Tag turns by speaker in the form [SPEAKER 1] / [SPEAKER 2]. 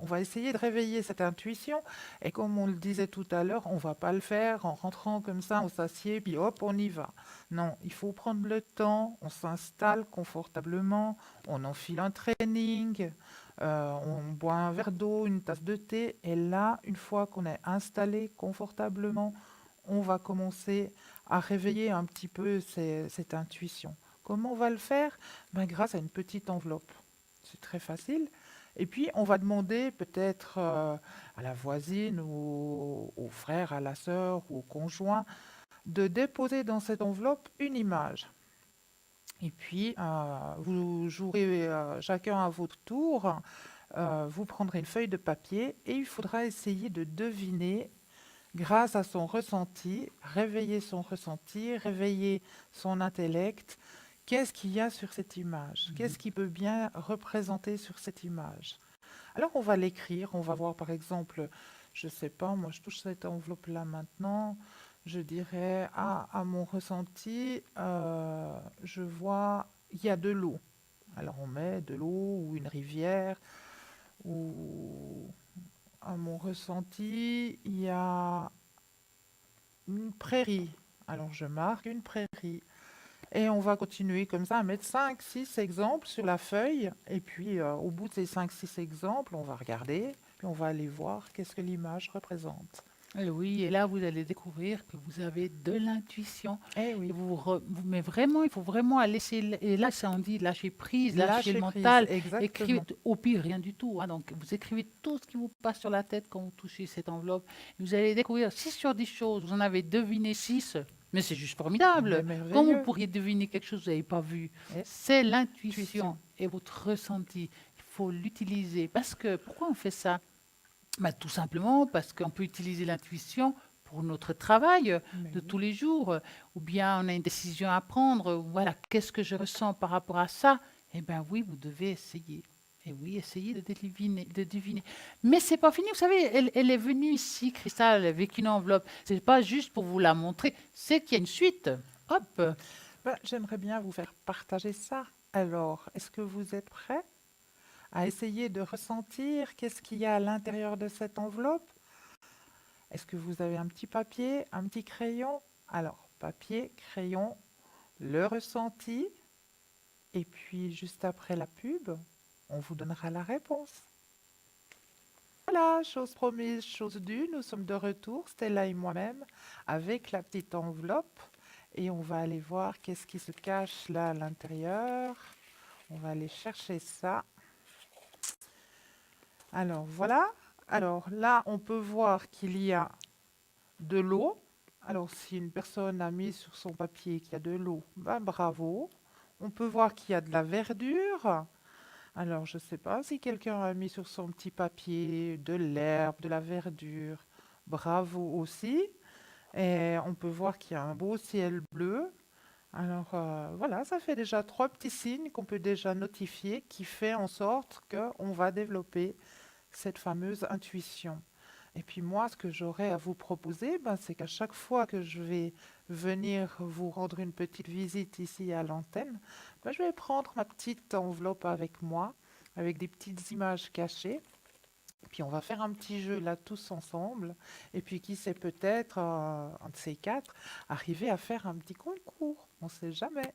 [SPEAKER 1] va essayer de réveiller cette intuition. Et comme on le disait tout à l'heure, on ne va pas le faire en rentrant comme ça, on s'assied, puis hop, on y va. Non, il faut prendre le temps, on s'installe confortablement, on enfile un training, on boit un verre d'eau, une tasse de thé, et là, une fois qu'on est installé confortablement, on va commencer à réveiller un petit peu cette intuition. Comment on va le faire? Ben, grâce à une petite enveloppe. C'est très facile. Et puis, on va demander peut-être à la voisine ou au frère, à la sœur ou au conjoint de déposer dans cette enveloppe une image. Et puis, vous jouerez chacun à votre tour. Vous prendrez une feuille de papier et il faudra essayer de deviner, grâce à son ressenti, réveiller son intellect. Qu'est-ce qu'il y a sur cette image?
[SPEAKER 2] Mhm.
[SPEAKER 1] Qu'est-ce qui peut bien représenter sur cette image? Alors on va l'écrire, on va voir par exemple, je ne sais pas, moi je touche cette enveloppe-là maintenant, je dirais, à mon ressenti, je vois, il y a de l'eau. Alors on met de l'eau ou une rivière, ou à mon ressenti, il y a une prairie. Alors je marque une prairie. Et on va continuer comme ça à mettre 5, 6 exemples sur la feuille. Et puis au bout de ces 5, 6 exemples, on va regarder, puis on va aller voir qu'est-ce que l'image représente.
[SPEAKER 2] Oui, et là, vous allez découvrir que vous avez de l'intuition.
[SPEAKER 1] Eh
[SPEAKER 2] Et
[SPEAKER 1] oui,
[SPEAKER 2] mais vraiment, il faut vraiment laisser. Et là, ça on dit lâcher prise, lâcher le
[SPEAKER 1] lâcher prise,
[SPEAKER 2] mental. Écrivez,
[SPEAKER 1] exactement.
[SPEAKER 2] au pire, rien du tout, hein. Donc, vous écrivez tout ce qui vous passe sur la tête quand vous touchez cette enveloppe. Vous allez découvrir 6 sur 10 choses. Vous en avez deviné 6, mais c'est juste
[SPEAKER 1] Mais
[SPEAKER 2] formidable. Comment vous
[SPEAKER 1] merveilleux.
[SPEAKER 2] pourriez deviner quelque chose que vous n'avez pas vu?
[SPEAKER 1] Eh,
[SPEAKER 2] C'est l'intuition
[SPEAKER 1] intuition.
[SPEAKER 2] et votre ressenti. Il faut l'utiliser. Parce que, pourquoi on fait ça? Bah, tout simplement parce qu'on peut utiliser l'intuition pour notre travail
[SPEAKER 1] Mais
[SPEAKER 2] de
[SPEAKER 1] oui,
[SPEAKER 2] tous les jours, ou bien on a une décision à prendre, voilà, qu'est-ce que je ressens par rapport à ça? Eh bien oui, vous devez essayer. Et oui, essayez de deviner, de deviner. Mais c'est pas fini, vous savez, elle est venue ici, Cristal, avec une enveloppe. C'est pas juste pour vous la montrer, c'est qu'il y a une suite. Hop,
[SPEAKER 1] ben, j'aimerais bien vous faire partager ça. Alors, est-ce que vous êtes prêts à essayer de ressentir qu'est-ce qu'il y a à l'intérieur de cette enveloppe? Est-ce que vous avez un petit papier, un petit crayon? Alors, papier, crayon, le ressenti, et puis juste après la pub, on vous donnera la réponse. Voilà, chose promise, chose due, nous sommes de retour, Stella et moi-même, avec la petite enveloppe, et on va aller voir qu'est-ce qui se cache là à l'intérieur. On va aller chercher ça. Alors voilà, alors là, on peut voir qu'il y a de l'eau. Alors, si une personne a mis sur son papier qu'il y a de l'eau, ben bravo. On peut voir qu'il y a de la verdure. Alors, je ne sais pas si quelqu'un a mis sur son petit papier de l'herbe, de la verdure. Bravo aussi. Et on peut voir qu'il y a un beau ciel bleu. Alors, voilà, ça fait déjà 3 petits signes qu'on peut déjà notifier qui fait en sorte qu'on va développer cette fameuse intuition. Et puis moi, ce que j'aurais à vous proposer, ben, c'est qu'à chaque fois que je vais venir vous rendre une petite visite ici à l'antenne, ben, je vais prendre ma petite enveloppe avec moi, avec des petites images cachées. Puis on va faire un petit jeu là tous ensemble. Et puis qui sait peut-être, un de ces quatre, arriver à faire un petit concours. On ne sait jamais.